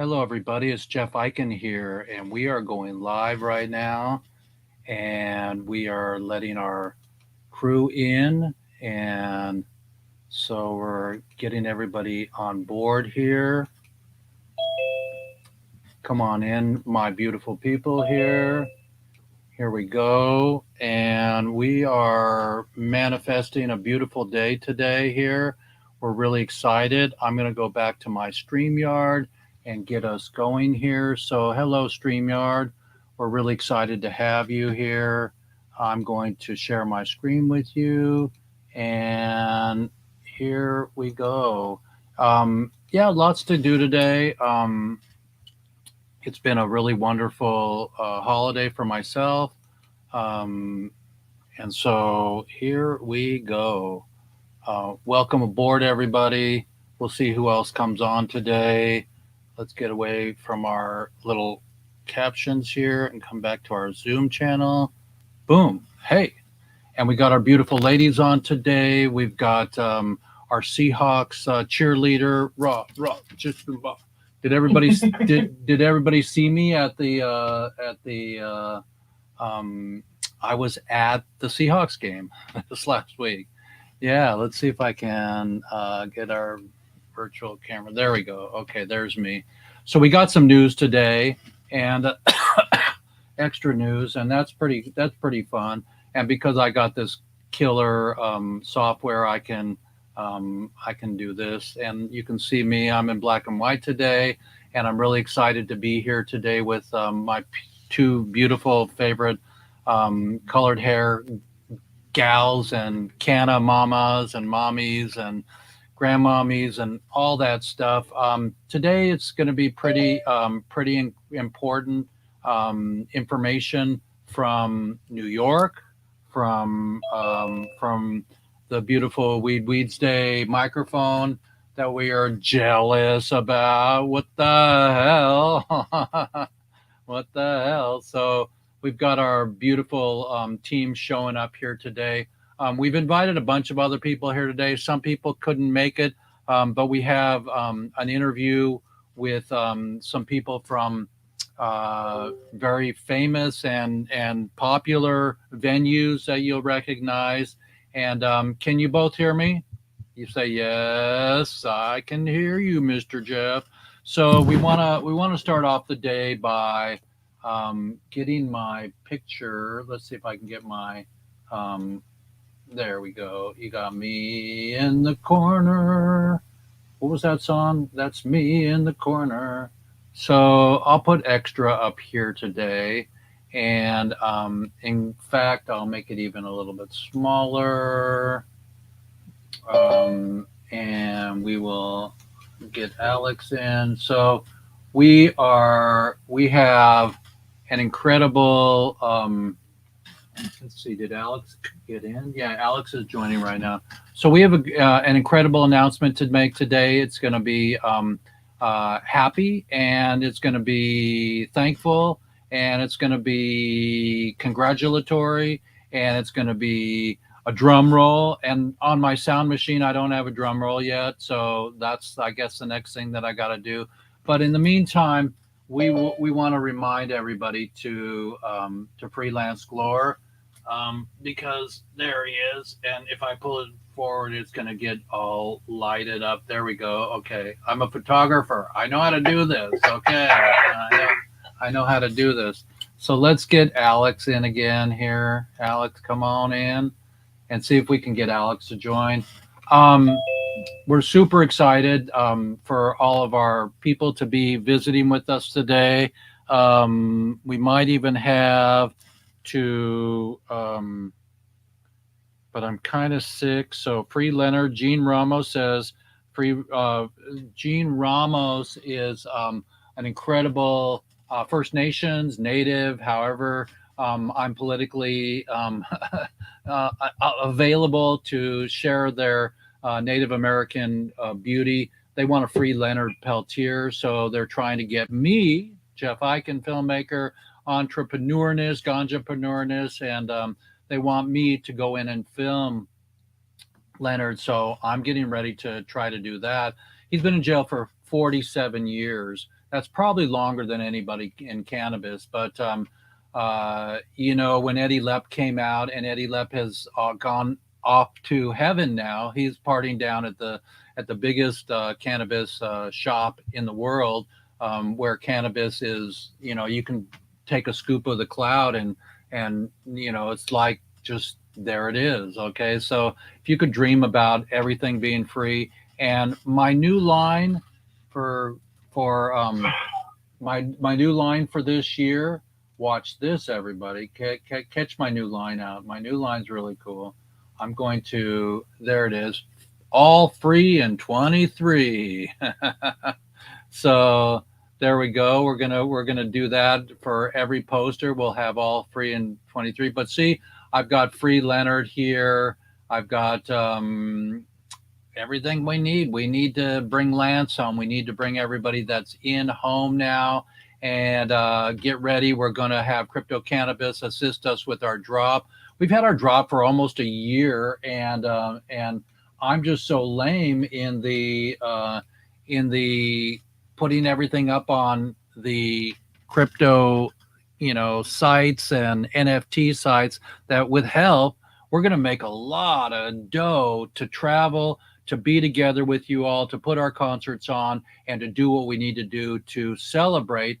Hello, everybody. It's Jeff Eichen here, and we are going live right now. And we are letting our crew in. And so we're getting everybody on board here. Come on in, my beautiful people here. Here we go. And we are manifesting a beautiful day today here. We're really excited. I'm going to go back to my StreamYard and get us going here. So, hello, StreamYard. We're really excited to have you here. I'm going to share my screen with you. And here we go. Yeah, lots to do today. It's been a really wonderful holiday for myself. Um, and so here we go. Welcome aboard, everybody. We'll see who else comes on today. Let's get away from our little captions here and come back to our Zoom channel. Boom. Hey. And we got our beautiful ladies on today. We've got our Seahawks cheerleader. Just did everybody did everybody see me at the I was at the Seahawks game this last week. Yeah, let's see if I can get our virtual camera. There we go. Okay, there's me. So we got some news today, and extra news, and that's pretty fun. And because I got this killer software, I can do this, and you can see me. I'm in black and white today, and I'm really excited to be here today with my two beautiful favorite colored hair gals and canna mamas and mommies and grandmommies and all that stuff. Today it's going to be pretty important information from New York, from the beautiful Weedsday microphone that we are jealous about. What the hell? What the hell? So we've got our beautiful team showing up here today. We've invited a bunch of other people here today. Some people couldn't make it, but we have an interview with some people from very famous and popular venues that you'll recognize. And can you both hear me? You say yes, I can hear you, Mr. Jeff. So we wanna start off the day by getting my picture. Let's see if I can get my um, there we go. You got me in the corner. What was that song? That's me in the corner. So I'll put extra up here today. And in fact, I'll make it even a little bit smaller. And we will get Alex in. So we have an incredible, let's see, did Alex get in? Yeah, Alex is joining right now. So we have an incredible announcement to make today. It's going to be happy, and it's going to be thankful, and it's going to be congratulatory, and it's going to be a drum roll. And on my sound machine, I don't have a drum roll yet, so that's, I guess, the next thing that I got to do. But in the meantime, we want to remind everybody to freelance Glore, because there he is. And if I pull it forward, it's going to get all lighted up. There we go. Okay, I'm a photographer. I know how to do this. Okay, I know how to do this. So let's get Alex in again here. Alex, come on in and see if we can get Alex to join. We're super excited for all of our people to be visiting with us today. We might even have to, but I'm kind of sick. So Free Leonard, Gene Ramos says, Gene Ramos is an incredible First Nations, Native, however, I'm politically available to share their Native American beauty. They want a free Leonard Peltier, so they're trying to get me, Jeff Eichen, filmmaker, entrepreneurness, ganjapreneurness, and they want me to go in and film Leonard. So I'm getting ready to try to do that. He's been in jail for 47 years. That's probably longer than anybody in cannabis. But when Eddie Lepp came out, and Eddie Lepp has gone off to heaven now. He's partying down at the biggest cannabis shop in the world, where cannabis is. You can take a scoop of the cloud, and it's like just there it is. Okay, so if you could dream about everything being free, and my new line for my new line for this year. Watch this, everybody. Catch my new line out. My new line's really cool. I'm going to. There it is. All free in 23. So there we go. We're gonna do that for every poster. We'll have all free in 23. But see, I've got free Leonard here. I've got everything we need. We need to bring Lance home. We need to bring everybody that's in home now, and get ready. We're going to have Crypto Cannabis assist us with our drop. We've had our drop for almost a year, and I'm just so lame in the putting everything up on the crypto, sites and NFT sites, that with help, we're going to make a lot of dough to travel, to be together with you all, to put our concerts on, and to do what we need to do to celebrate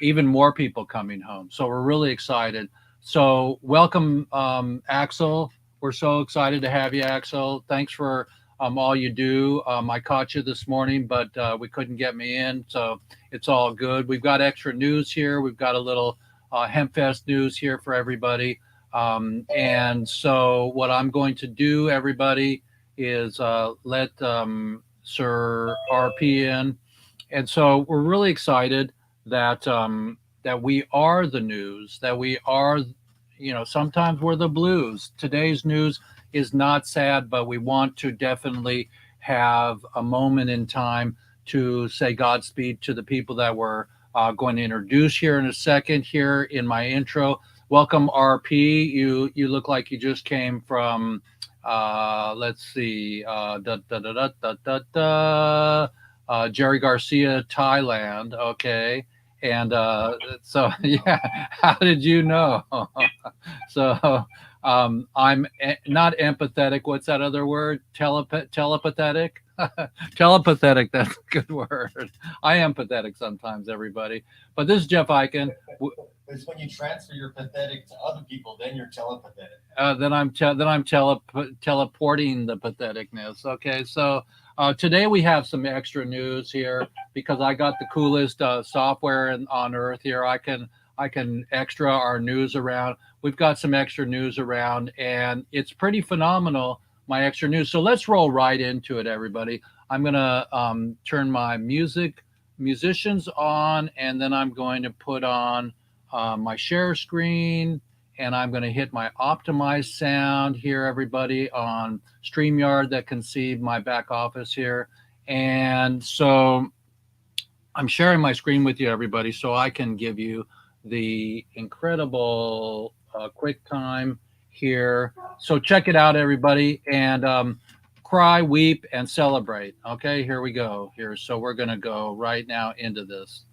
even more people coming home. So we're really excited. So welcome, Axel. We're so excited to have you, Axel. Thanks for all you do. I caught you this morning, but we couldn't get me in, so it's all good. We've got extra news here. We've got a little HempFest news here for everybody. And so what I'm going to do, everybody, is let Sir RP in. And so we're really excited that we are the news, that we are, sometimes we're the blues. Today's news is not sad, but we want to definitely have a moment in time to say Godspeed to the people that we're going to introduce here in a second here in my intro. Welcome, RP. You look like you just came from, let's see, Jerry Garcia, Thailand. Okay. And so, yeah, how did you know? So I'm not empathetic. What's that other word? Telepathetic? Telepathetic, that's a good word. I am pathetic sometimes, everybody. But this is Jeff Eichen. It's when you transfer your pathetic to other people, then you're telepathetic. Then I'm teleporting the patheticness. Okay, so today we have some extra news here because I got the coolest software on earth here. I can extra our news around. We've got some extra news around, and it's pretty phenomenal. My extra news. So let's roll right into it, everybody. I'm gonna turn my musicians on, and then I'm going to put on my share screen, and I'm going to hit my optimized sound here, everybody, on StreamYard that can see my back office here. And so I'm sharing my screen with you, everybody, so I can give you the incredible quick time here. So check it out, everybody, and cry, weep, and celebrate. Okay, here we go. Here, so we're going to go right now into this.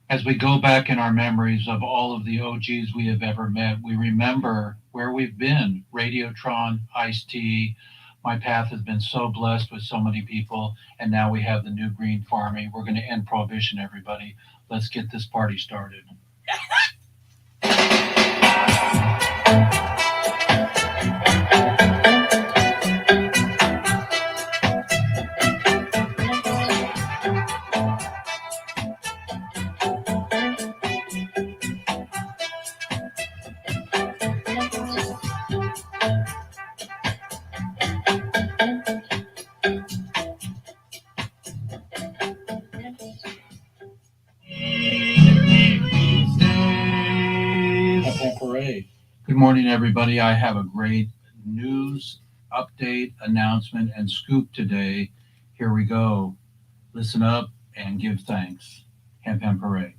As we go back in our memories of all of the OGs we have ever met, we remember where we've been. Radiotron, Ice-T. My path has been so blessed with so many people, and now we have the new green farming. We're going to end prohibition, everybody. Let's get this party started. Good morning, everybody. I have a great news update, announcement, and scoop today. Here we go. Listen up and give thanks. Hemp Hooray.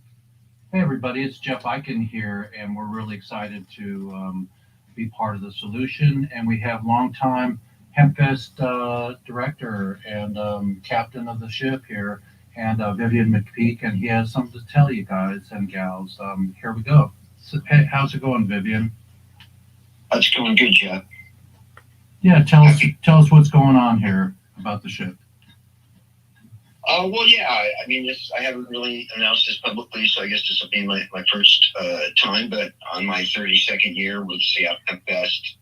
Hey, everybody. It's Jeff Eichen here, and we're really excited to be part of the solution. And we have longtime HempFest director and captain of the ship here and Vivian McPeak, and he has something to tell you guys and gals. Here we go. So, hey, how's it going, Vivian? That's going good, Jeff. Yeah, tell us what's going on here about the ship. Well, yeah, I mean, I haven't really announced this publicly, so I guess this will be my first time, but on my 32nd year with Seattle Hemp Fest,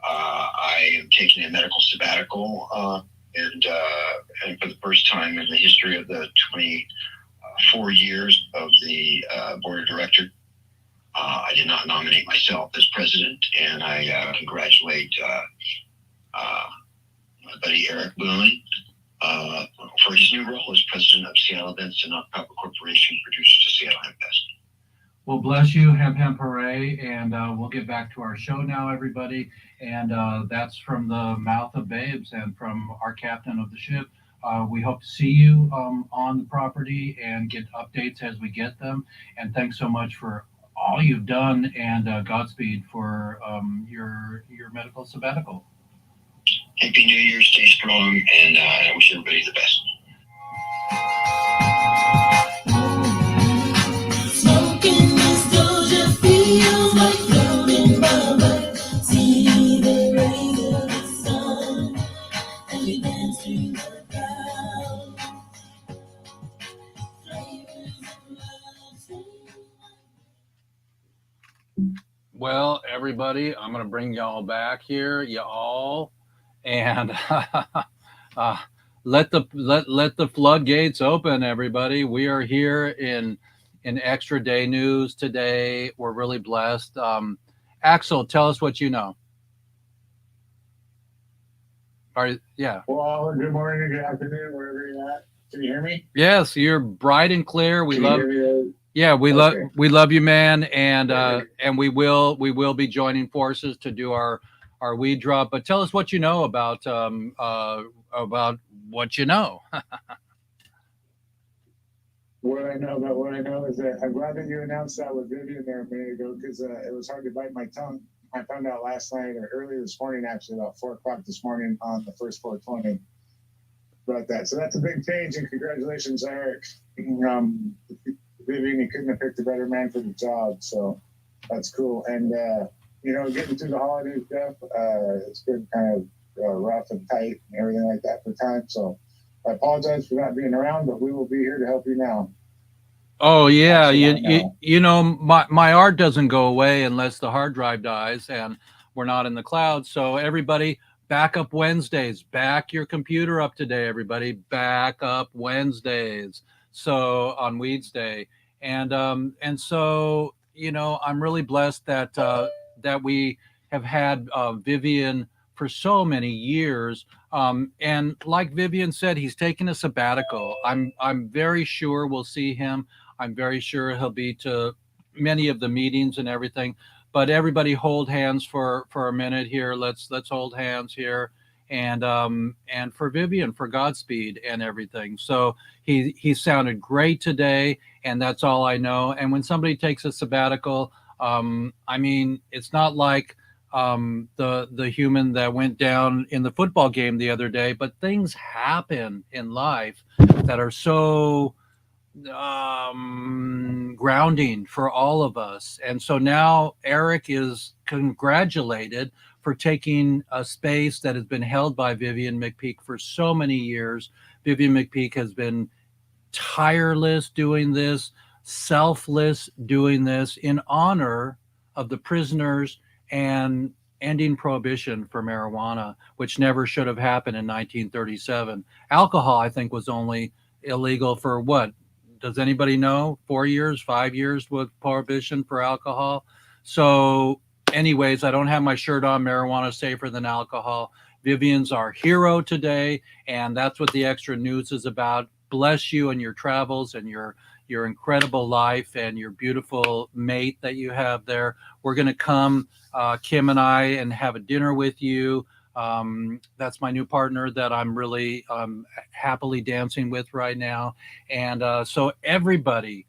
I am taking a medical sabbatical, and for the first time in the history of the 24 years of the board of directors, I did not nominate myself as president, and I congratulate my buddy Eric Boone for his new role as president of Seattle Events, a nonprofit corporation produced to Seattle Hemp Fest. Well, bless you, Hemp Hemp Hooray, and we'll get back to our show now, everybody. And that's from the mouth of babes and from our captain of the ship. We hope to see you on the property and get updates as we get them. And thanks so much for all you've done, and Godspeed for your medical sabbatical. Happy New Year, stay strong, and I wish everybody the best. Smoking this doja feels like floating above. See the rays of the sun as we dance through the crowd. Flavors of love. Well, everybody, I'm going to bring y'all back here, y'all, and let the floodgates open, everybody. We are here in Extra Day News today. We're really blessed. Axel, tell us what you know. Yeah. Well, good morning, good afternoon, wherever you're at. Can you hear me? Yes, you're bright and clear. We Can you love. hear me? Yeah, we Okay. love you, man, and we will be joining forces to do our weed drop. But tell us what you know about what you know. What I know about what I know is that I'm glad that you announced that with Vivian there a minute ago, because it was hard to bite my tongue. I found out last night or earlier this morning, actually about 4 o'clock this morning on the first 420 about that. So that's a big change, and congratulations, Eric. Vivian, you couldn't have picked a better man for the job, so that's cool. And getting through the holidays, Jeff, it's been kind of rough and tight and everything like that for time. So I apologize for not being around, but we will be here to help you now. Oh yeah, you know my art doesn't go away unless the hard drive dies, and we're not in the cloud. So everybody, back up Wednesdays. Back your computer up today, everybody. Back up Wednesdays. So on Weedsday, and so I'm really blessed that we have had Vivian for so many years. And like Vivian said, he's taking a sabbatical. I'm very sure we'll see him. I'm very sure he'll be to many of the meetings and everything. But everybody, hold hands for a minute here. Let's hold hands here. And for Vivian, for Godspeed and everything. So he sounded great today, and that's all I know. And when somebody takes a sabbatical, I mean, it's not like the human that went down in the football game the other day, but things happen in life that are so grounding for all of us. And so now Eric is congratulated for taking a space that has been held by Vivian McPeak for so many years. Vivian McPeak has been tireless doing this, selfless doing this in honor of the prisoners and ending prohibition for marijuana, which never should have happened in 1937. Alcohol, I think, was only illegal for what? Does anybody know? 4 years, 5 years with prohibition for alcohol. So anyways, I don't have my shirt on. Marijuana is safer than alcohol. Vivian's our hero today, and that's what the Extra News is about. Bless you in your travels and your incredible life and your beautiful mate that you have there. We're going to come, Kim and I, and have a dinner with you. That's my new partner that I'm really happily dancing with right now. And so everybody,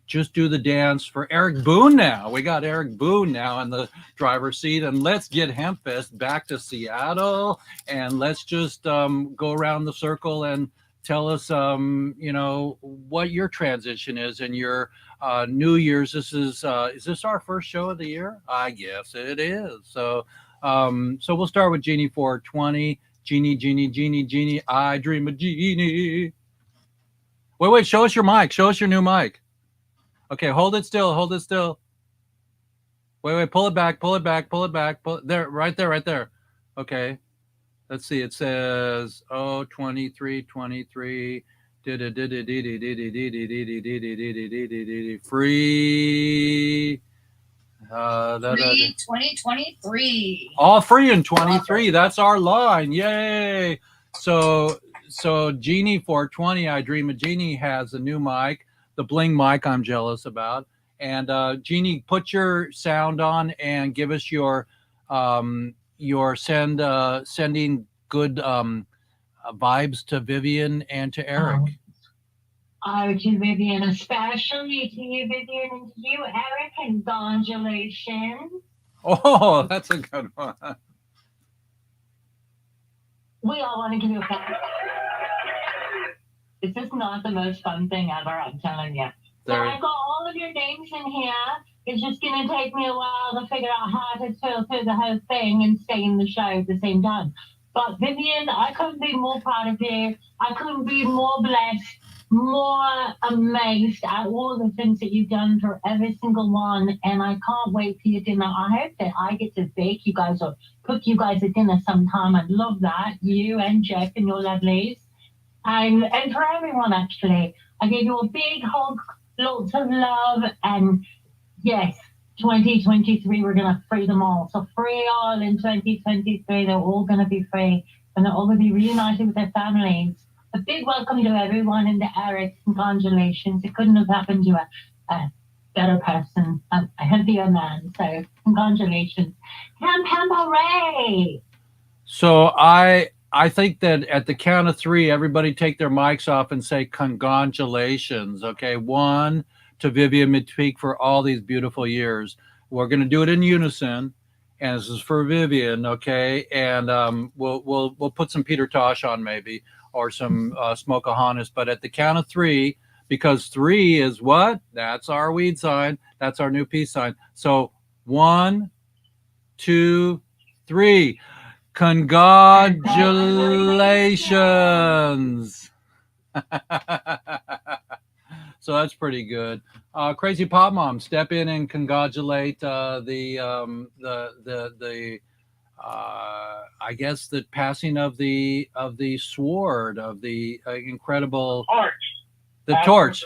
just do the dance for Eric Boone now. We got Eric Boone now in the driver's seat, and let's get HempFest back to Seattle, and let's just go around the circle and tell us, what your transition is and your New Year's. Is this our first show of the year? I guess it is. So we'll start with Genie 420. Genie, Genie, Genie, Genie. I dream of Genie. Wait. Show us your mic. Show us your new mic. Okay, hold it still. Hold it still. Wait. Pull it back. Pull it back. Pull it back. Pull it there. Right there. Right there. Okay. Let's see. It says 23, 23. Free. Free 2023. All free in 23. That's our line. Yay. So Genie 420, I Dream of Genie, has a new mic, the bling mic I'm jealous about. And Genie, put your sound on and give us your sending good vibes to Vivian and to Eric. To Vivian, especially to you, Vivian, and to you, Eric, congratulations. Oh, that's a good one. We all want to give you a clap. This is not the most fun thing ever, I'm telling you. So I've got all of your names in here. It's just going to take me a while to figure out how to fill through the whole thing and stay in the show at the same time. But Vivian, I couldn't be more proud of you. I couldn't be more blessed, more amazed at all the things that you've done for every single one. And I can't wait for your dinner. I hope that I get to bake you guys or cook you guys a dinner sometime. I'd love that. You and Jeff and your lovelies. And for everyone, actually, I give you a big hug, lots of love. And yes, 2023, we're going to free them all. So free all in 2023. They're all going to be free. And they're all going to be reunited with their families. A big welcome to everyone and to Eric. Congratulations. It couldn't have happened to a better person, a healthier man. So congratulations. Pam hooray! So I think that at the count of three, everybody take their mics off and say congratulations. Okay, 1 to Vivian McPeak for all these beautiful years. We're going to do it in unison, and this is for Vivian. Okay, and we'll put some Peter Tosh on maybe, or some Smokeahonis. But at the count of three, because 3 is what? That's our weed sign. That's our new peace sign. So 1, 2, 3. Congratulations. So that's pretty good. Crazy Pop Mom, step in and congratulate I guess the passing of the sword, of the incredible torch.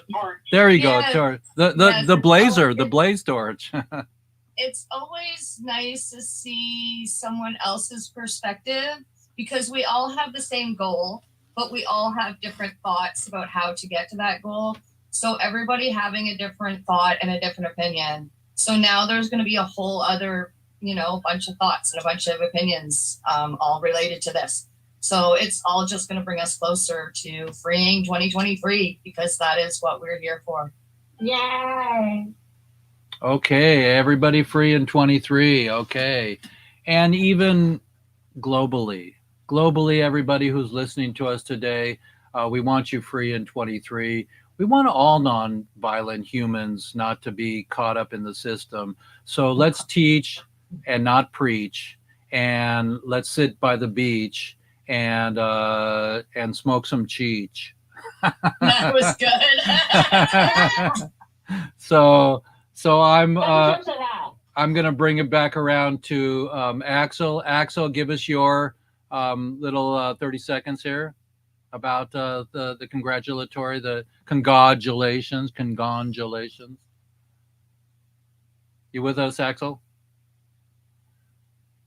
There you go. Torch. The blazer, the blaze torch. It's always nice to see someone else's perspective because we all have the same goal, but we all have different thoughts about how to get to that goal. So everybody having a different thought and a different opinion. So now there's going to be a whole other, bunch of thoughts and a bunch of opinions, all related to this. So it's all just going to bring us closer to freeing 2023 because that is what we're here for. Yay! Okay, everybody free in 23. Okay. And even globally, everybody who's listening to us today, we want you free in 23. We want all non-violent humans not to be caught up in the system. So let's teach and not preach, and let's sit by the beach and smoke some cheech. That was good. So I'm gonna bring it back around to Axel. Axel, give us your little 30 seconds here about the congratulatory, the congratulations. You with us, Axel?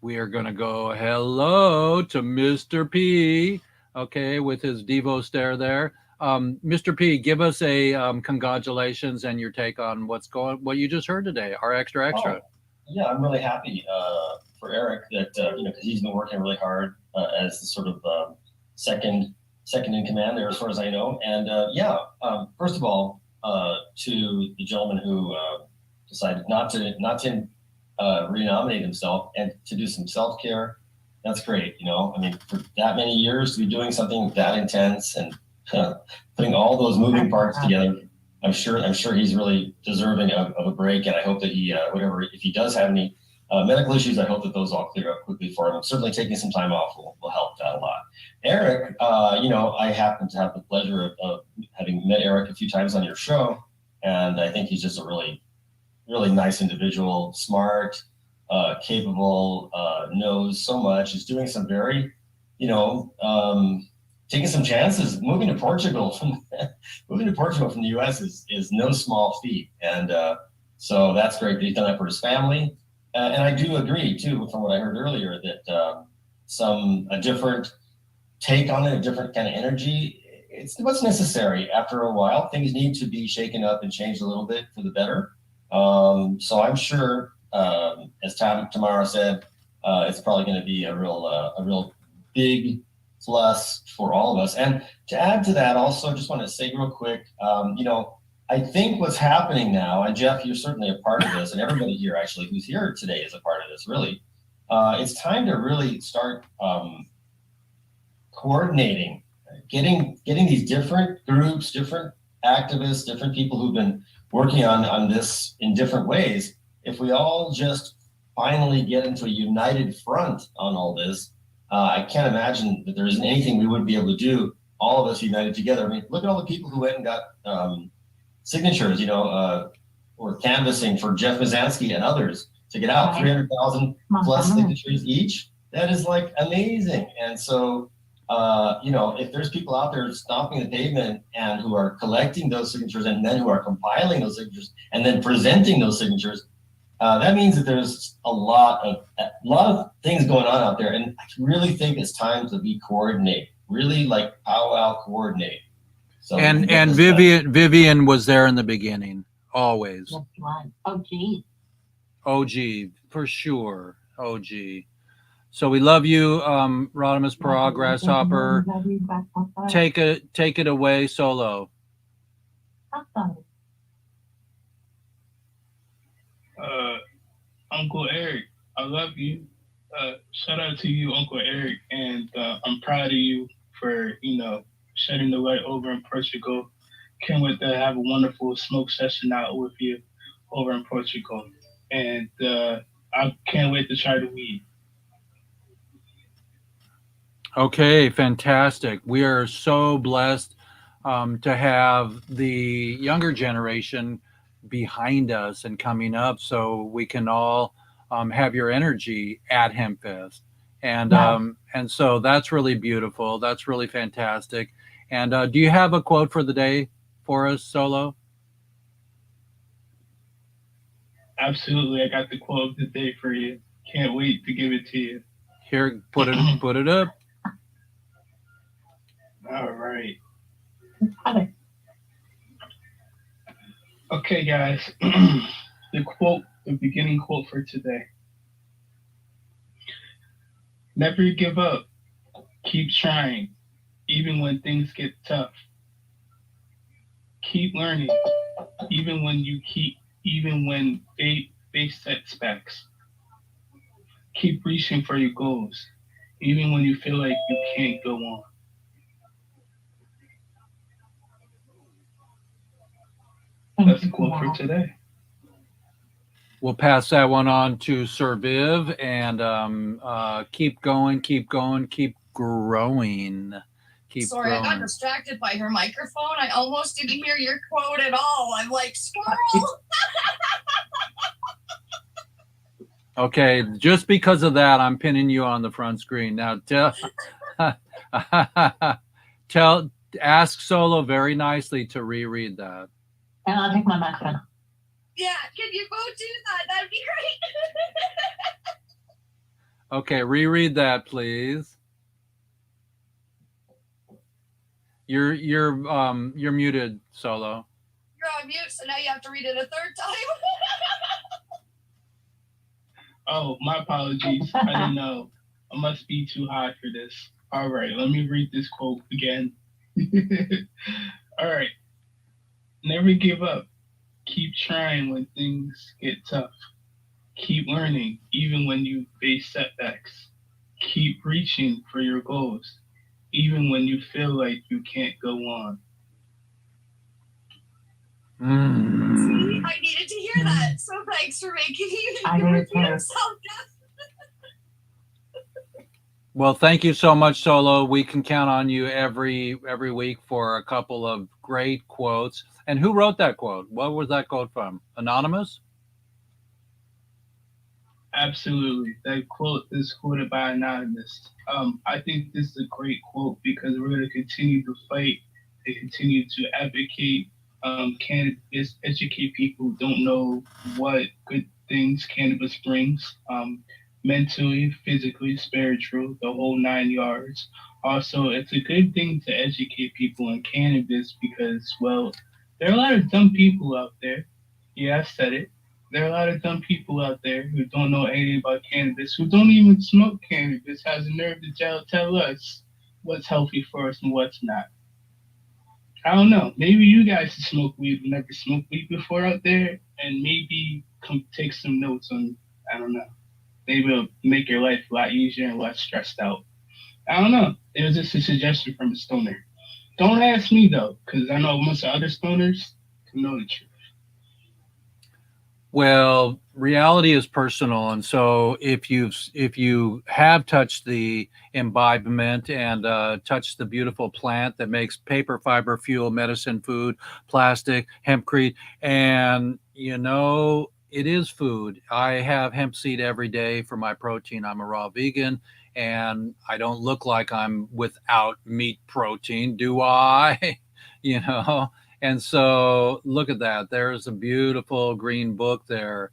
We are gonna go hello to Mr. P. Okay, with his Devo stare there. Mr. P, give us a congratulations and your take on what you just heard today, our extra. Oh, yeah, I'm really happy for Eric that because he's been working really hard as the sort of second in command there, as far as I know. And first of all, to the gentleman who decided not to renominate himself and to do some self-care, that's great. I mean, for that many years to be doing something that intense and putting all those moving parts together. I'm sure he's really deserving of a break, and I hope that he, if he does have any medical issues, I hope that those all clear up quickly for him. Certainly taking some time off will help that a lot. Eric, I happen to have the pleasure of having met Eric a few times on your show, and I think he's just a really, really nice individual, smart, capable, knows so much, is doing some very, taking some chances. Moving to Portugal from the U.S. is no small feat, and so that's great that he's done that for his family. And I do agree too, from what I heard earlier, that a different take on it, a different kind of energy. It's what's necessary. After a while, things need to be shaken up and changed a little bit for the better. So I'm sure, as Tamara said, it's probably going to be a real big plus for all of us. And to add to that, also, just want to say real quick, I think what's happening now, and Jeff, you're certainly a part of this, and everybody here actually who's here today is a part of this, really. It's time to really start coordinating, getting these different groups, different activists, different people who've been working on this in different ways. If we all just finally get into a united front on all this, I can't imagine that there isn't anything we wouldn't be able to do, all of us united together. I mean, look at all the people who went and got signatures, or canvassing for Jeff Mazansky and others to get out 300,000 plus signatures each. That is like amazing. And so, if there's people out there stomping the pavement and who are collecting those signatures and then who are compiling those signatures and then presenting those signatures, that means that there's a lot of things going on out there. And I really think it's time to be coordinated, really like powwow coordinate. So and Vivian was there in the beginning, always. OG for sure. OG. So we love you, Rodimus Parag, Grasshopper. Take it away, Solo. Uncle Eric, I love you. Shout out to you, Uncle Eric, and I'm proud of you for shedding the light over in Portugal. Can't wait to have a wonderful smoke session out with you over in Portugal, and I can't wait to try the weed. Okay, fantastic. We are so blessed to have the younger generation behind us and coming up, so we can all have your energy at HempFest. And and so that's really beautiful. That's really fantastic. And do you have a quote for the day for us, Solo? Absolutely, I got the quote of the day for you. Can't wait to give it to you. Here, put it up. All right. Okay, guys. The beginning quote for today. Never give up. Keep trying, even when things get tough. Keep learning, even when face setbacks. Keep reaching for your goals, even when you feel like you can't go on. That's the quote for today. We'll pass that one on to Sir Viv, and keep going, keep growing. Sorry, growing. I got distracted by her microphone. I almost didn't hear your quote at all. I'm like, squirrel. Okay, just because of that, I'm pinning you on the front screen. Now, ask Solo very nicely to reread that. And I'll take my microphone. Yeah, can you both do that? That'd be great. Okay, reread that, please. You're muted, Solo. You're on mute, so now you have to read it a third time. Oh, my apologies. I didn't know. I must be too high for this. All right, let me read this quote again. All right. Never give up. Keep trying when things get tough. Keep learning, even when you face setbacks. Keep reaching for your goals, even when you feel like you can't go on. Mm. I needed to hear that. So thanks for making I me did repeat too. himself. Well, thank you so much, Solo. We can count on you every week for a couple of great quotes. And who wrote that quote? What was that quote from? Anonymous? Absolutely. That quote is quoted by Anonymous. I think this is a great quote because we're going to continue to fight and continue to advocate cannabis, educate people who don't know what good things cannabis brings, mentally, physically, spiritual, the whole 9 yards. Also, it's a good thing to educate people on cannabis because, well, there are a lot of dumb people out there. Yeah, I said it. There are a lot of dumb people out there who don't know anything about cannabis, who don't even smoke cannabis, has the nerve to tell us what's healthy for us and what's not. I don't know. Maybe you guys should smoke weed who never smoked weed before out there, and maybe come take some notes on, I don't know. Maybe it'll make your life a lot easier and less stressed out. I don't know. It was just a suggestion from a stoner. Don't ask me though, because I know most of the other stoners can know the truth. Well, reality is personal, and so if you have touched the imbibement and touched the beautiful plant that makes paper, fiber, fuel, medicine, food, plastic, hempcrete, and it is food. I have hemp seed every day for my protein. I'm a raw vegan, and I don't look like I'm without meat protein, do I? you know and so look at that. There's a beautiful green book there.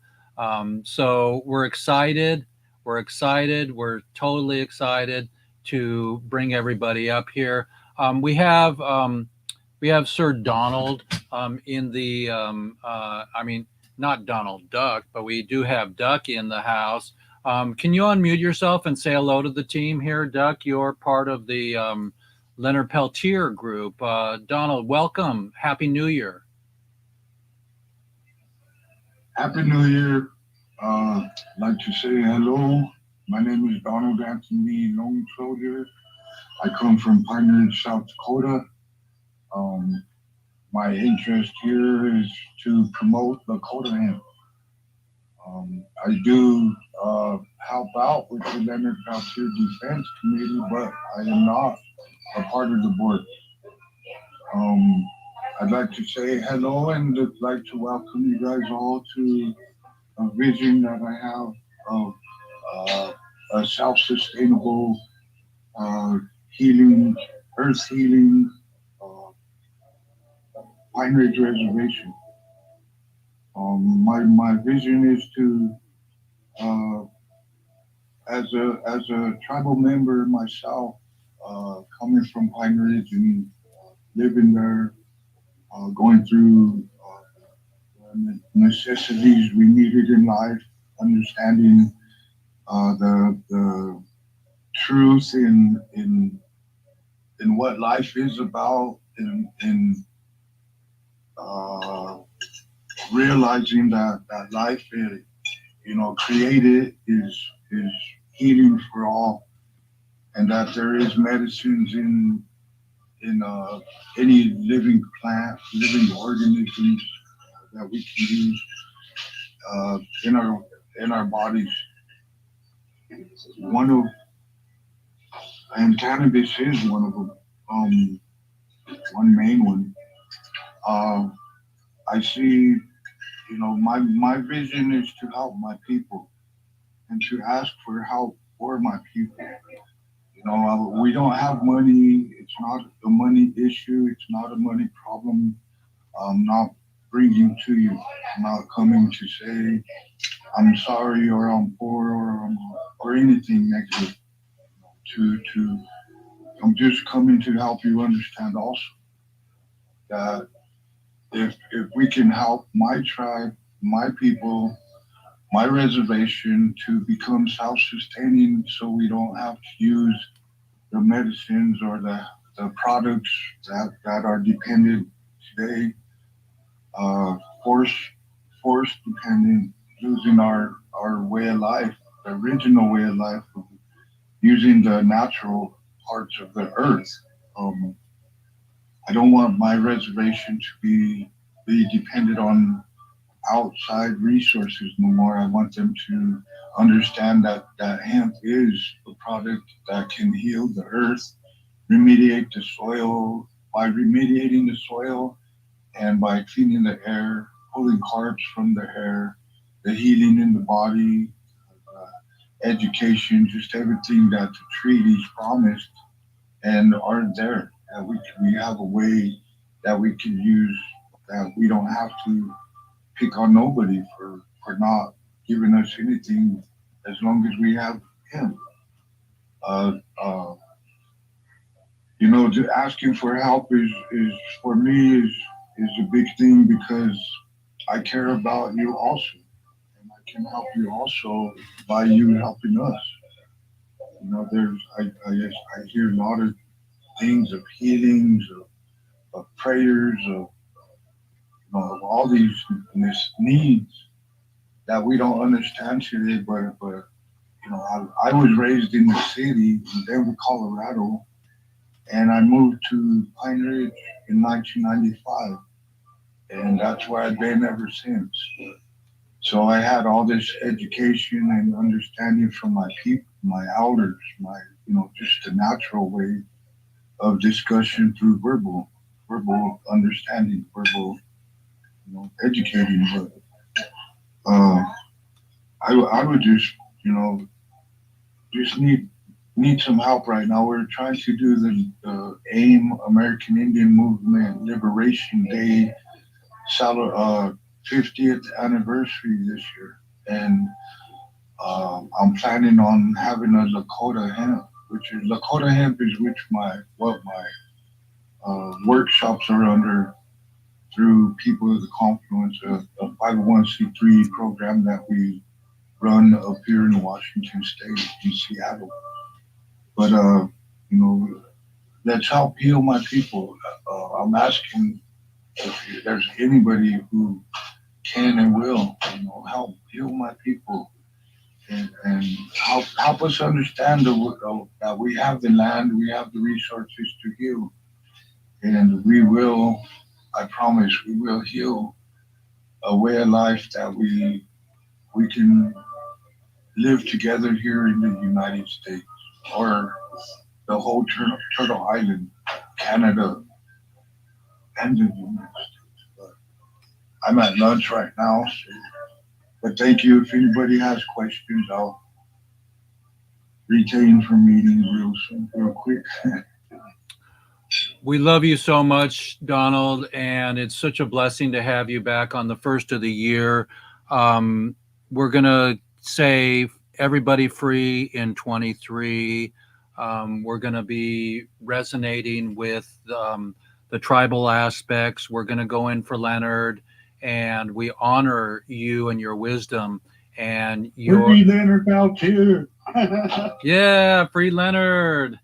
So we're excited. We're excited. We're totally excited to bring everybody up here. We have Sir Donald in the. I mean, not Donald Duck, but we do have Duck in the house. Can you unmute yourself and say hello to the team here, Duck? You're part of the Leonard Peltier group. Donald, welcome. Happy New Year. Happy New Year. I'd like to say hello. My name is Donald Anthony Lone Soldier. I come from Pine Ridge, South Dakota. My interest here is to promote Lakota hemp. I do help out with the Leonard Peltier Defense Committee, but I am not a part of the board. I'd like to say hello and I'd like to welcome you guys all to a vision that I have of a self-sustainable healing, earth healing, Pine Ridge Reservation. My vision is to, as a tribal member myself, coming from Pine Ridge and living there, going through necessities we needed in life, understanding the truth in what life is about, in realizing that life is, created is healing for all, and that there is medicines in any living plant, living organisms that we can use in our bodies. And cannabis is one of them. One main one. I see, my vision is to help my people and to ask for help for my people. We don't have money. It's not a money issue. It's not a money problem. I'm not bringing to you. I'm not coming to say I'm sorry or I'm poor or anything negative. I'm just coming to help you understand also that if we can help my tribe, my people, my reservation to become self-sustaining, so we don't have to use the medicines or the products that are dependent today, force dependent, losing our way of life, the original way of life of using the natural parts of the earth. I don't want my reservation to be dependent on outside resources no more. I want them to understand that hemp is a product that can heal the earth, remediate the soil. By remediating the soil and by cleaning the air, pulling carbs from the air, the healing in the body, education, just everything that the treaties promised and aren't there. That we have a way that we can use, that we don't have to pick on nobody for not giving us anything as long as we have him. Asking for help is for me is a big thing because I care about you also, and I can help you also by you helping us. I hear a lot of things of healings, of prayers, of all these needs that we don't understand today. But I was raised in the city in Denver, Colorado, and I moved to Pine Ridge in 1995, and that's where I've been ever since. So I had all this education and understanding from my people, my elders, just a natural way of discussion through verbal understanding, verbal, educating. But I would just need some help right now. We're trying to do the AIM American Indian Movement Liberation Day 50th anniversary this year, and I'm planning on having a Lakota hemp, what my workshops are under through People of the Confluence, a 501c3 program that we run up here in Washington State, in Seattle. But let's help heal my people. I'm asking if there's anybody who can and will, help heal my people, and help us understand that we have the land, we have the resources to heal, and we will. I promise we will heal a way of life that we can live together here in the United States, or the whole Turtle Island, Canada, and the United States. But I'm at lunch right now, but thank you. If anybody has questions, I'll retain for meetings real quick. We love you so much, Donald, and it's such a blessing to have you back on the first of the year. We're going to say everybody free in 23. We're going to be resonating with the tribal aspects. We're going to go in for Leonard, and we honor you and your wisdom and your Free Leonard out too. Yeah, free Leonard.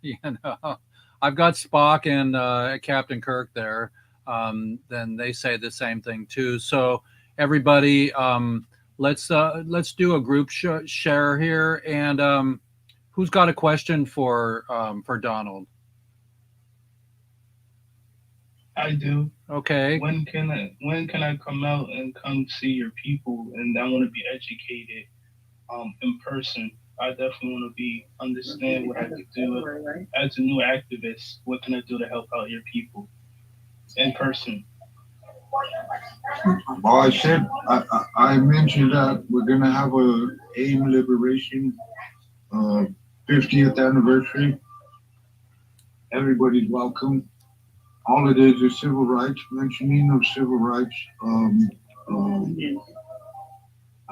I've got Spock and Captain Kirk there. Then they say the same thing too. So everybody, let's do a group share here. And who's got a question for Donald? I do. Okay. When can I come out and come see your people? And I want to be educated in person. I definitely want to understand what I could do as a new activist. What can I do to help out your people in person? Well, I mentioned that we're gonna have a AIM Liberation 50th anniversary. Everybody's welcome. All it is civil rights, mentioning of civil rights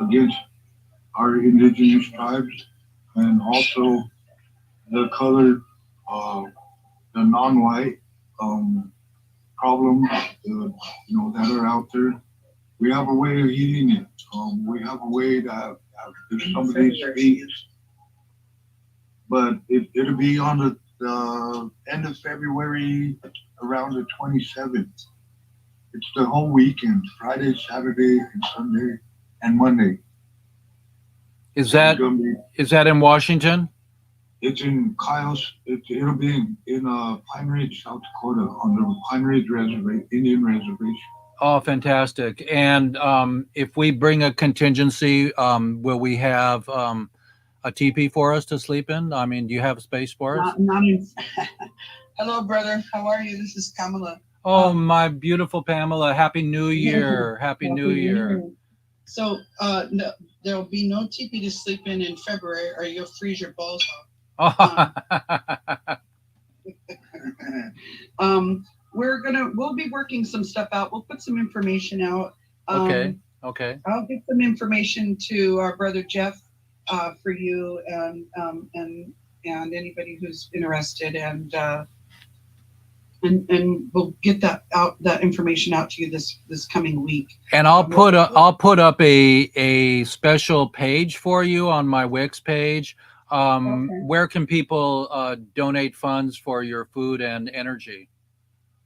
against our indigenous tribes, and also the colored, the non-white problems, that are out there. We have a way of healing it. We have a way that if somebody speaks, but it'll be on the end of February, around the 27th. It's the whole weekend, Friday, Saturday, and Sunday, and Monday. Is that in Washington? It's in Kyle's. It'll be in Pine Ridge, South Dakota, on the Pine Ridge Reservation, Indian Reservation. Oh, fantastic! And if we bring a contingency, will we have a teepee for us to sleep in? I mean, do you have space for us? Not in. Hello, brother. How are you? This is Kamala. Oh, my beautiful Pamela! Happy New Year! Happy New Year! So, no, there'll be no teepee to sleep in February, or you'll freeze your balls off. We'll be working some stuff out. We'll put some information out. Okay. I'll get some information to our brother Jeff, for you and anybody who's interested, and we'll get that information out to you this coming week. And I'll put up a special page for you on my Wix page. Okay. Where can people donate funds for your food and energy?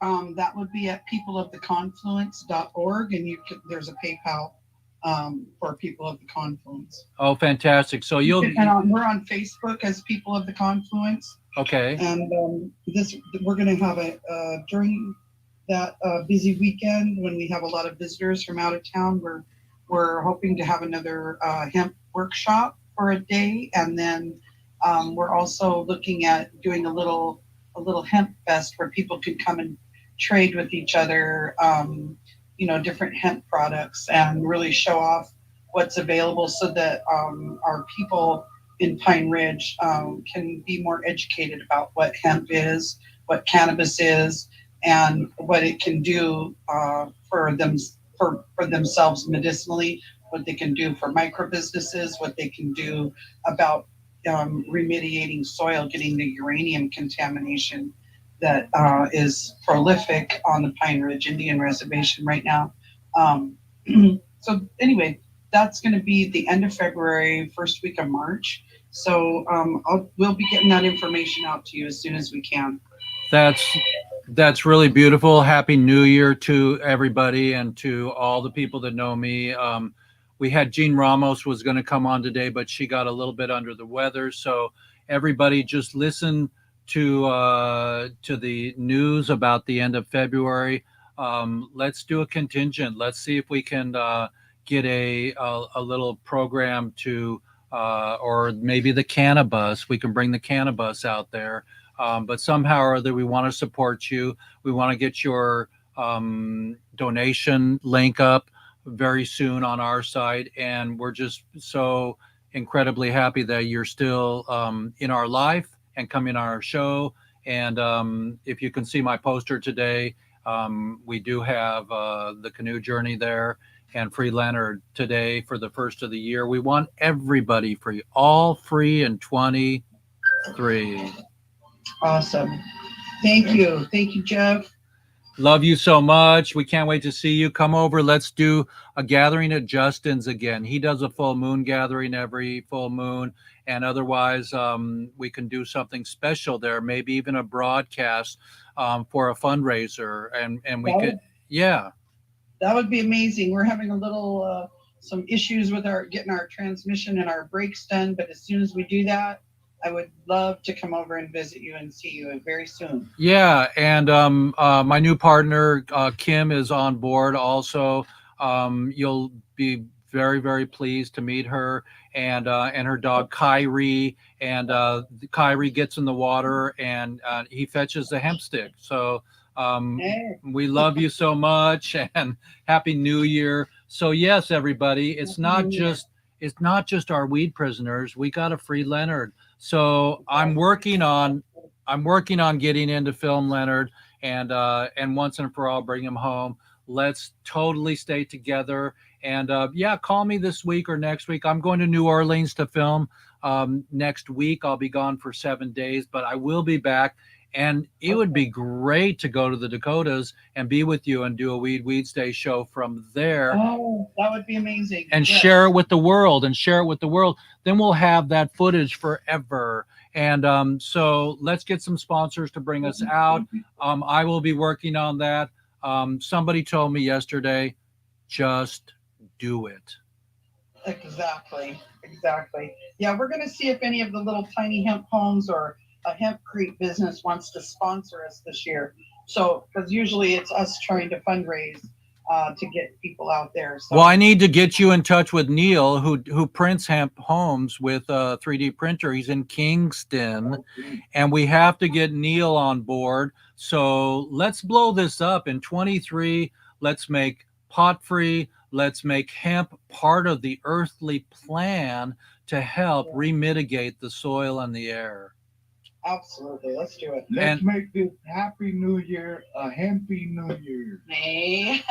That would be at peopleoftheconfluence.org, and there's a PayPal for People of the Confluence. Oh, fantastic! So we're on Facebook as People of the Confluence. Okay. And we're going to have during that busy weekend when we have a lot of visitors from out of town. We're hoping to have another hemp workshop for a day, and then we're also looking at doing a little hemp fest where people can come and trade with each other, different hemp products, and really show off what's available, so that our people in Pine Ridge can be more educated about what hemp is, what cannabis is, and what it can do for themselves medicinally, what they can do for micro businesses, what they can do about remediating soil, getting the uranium contamination that is prolific on the Pine Ridge Indian Reservation right now. So anyway, that's going to be the end of February, first week of March. So we'll be getting that information out to you as soon as we can. That's really beautiful. Happy New Year to everybody and to all the people that know me. We had Jean Ramos was going to come on today, but she got a little bit under the weather. So everybody just listen to the news about the end of February. Let's do a contingent. Let's see if we can get a little program to, or maybe the Cannabis. We can bring the Cannabis out there. But somehow or other, we want to support you. We want to get your donation link up very soon on our site. And we're just so incredibly happy that you're still in our life and coming on our show. And if you can see my poster today, we do have the canoe journey there and Free Leonard today for the first of the year. We want everybody free, all free in 23. Awesome. Thank you, Jeff. Love you so much. We can't wait to see you. Come over. Let's do a gathering at Justin's again. He does a full moon gathering every full moon. And otherwise, we can do something special there, maybe even a broadcast for a fundraiser. And we could, yeah. That would be amazing. We're having a little, some issues with getting our transmission and our brakes done. But as soon as we do that, I would love to come over and visit you and see you very soon. Yeah, and my new partner, Kim, is on board also. You'll be very, very pleased to meet her and her dog, Kyrie. And Kyrie gets in the water and he fetches the hemp stick. So we love you so much and Happy New Year. So yes, everybody, it's not just our weed prisoners. We got a Free Leonard. So I'm working on getting into Film Leonard and once and for all bring him home. Let's totally stay together. And yeah, call me this week or next week. I'm going to New Orleans to film next week. I'll be gone for 7 days, but I will be back. And it would be great to go to the Dakotas and be with you and do a Weedsdays show from there. Oh, that would be amazing. And yes. share it with the world Then we'll have that footage forever. And so let's get some sponsors to bring us out. I will be working on that. Somebody told me yesterday, just do it. Exactly. Yeah, we're going to see if any of the little tiny hemp homes or a hempcrete business wants to sponsor us this year. So, because usually it's us trying to fundraise to get people out there. So, Well, I need to get you in touch with Neil, who prints hemp homes with a 3D printer. He's in Kingston, and we have to get Neil on board. So let's blow this up in 23. Let's make pot free. Let's make hemp part of the earthly plan to help remitigate the soil and the air. absolutely, let's do it. Let's And- make this Happy New Year a Happy New Year. Hey.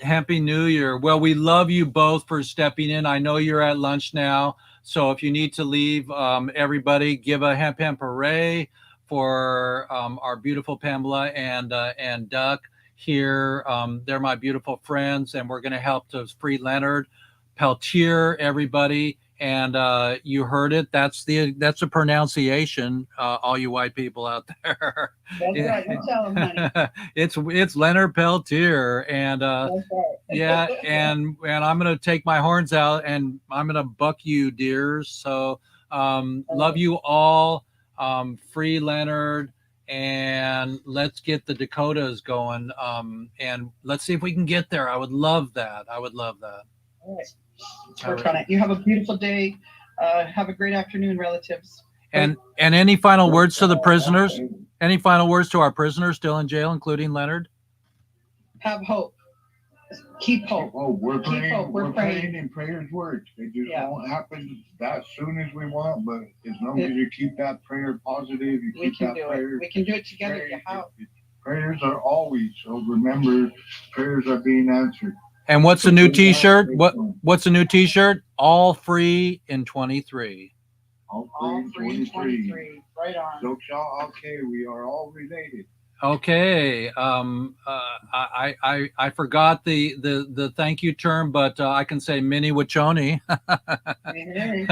Happy New Year. Well, we love you both for stepping in. I know you're at lunch now. So if you need to leave, everybody give a hemp hooray for our beautiful Pamela and Duck here. They're my beautiful friends, and we're going to help to free Leonard Peltier, everybody. And you heard it. That's the pronunciation, all you white people out there. That's right. You tell them, honey. It's Leonard Peltier, and That's right. yeah, and I'm gonna take my horns out and I'm gonna buck you, dears. So love you all. Free Leonard, and let's get the Dakotas going. And let's see if we can get there. I would love that. All right. Let's work on it. You have a beautiful day. Have a great afternoon, relatives. And any final words to the prisoners? Any final words to our prisoners still in jail, including Leonard? Have hope. Keep hope. Oh, we're Keep praying. hope. We're We're praying. praying and prayers work. It just Yeah. won't happen that soon as we want, but as long as you keep that prayer positive, you We keep can that do prayer. it. We can do it together. prayers, Yeah. prayers are always, so remember, prayers are being answered. And what's the new T-shirt? What's the new T-shirt? All free in 23. All All free free in 23. 23. Right on. Jokshaw, okay, we are all related. Okay. I forgot the thank you term, but I can say mini wachoni. Hey.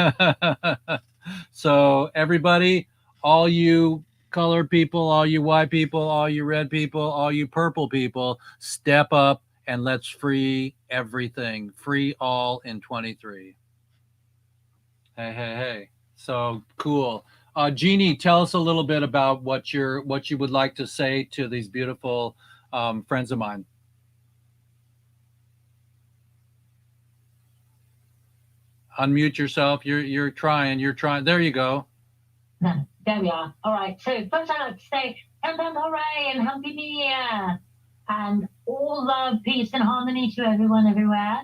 So everybody, all you colored people, all you white people, all you red people, all you purple people, step up and let's free everything. Free all in 23. Hey. So cool. Jeannie, tell us a little bit about what you would like to say to these beautiful friends of mine. Unmute yourself. You're trying. There you go. There we are. All right. So first I'd like to say, hemp hooray and happy new year. And all love, peace, and harmony to everyone everywhere.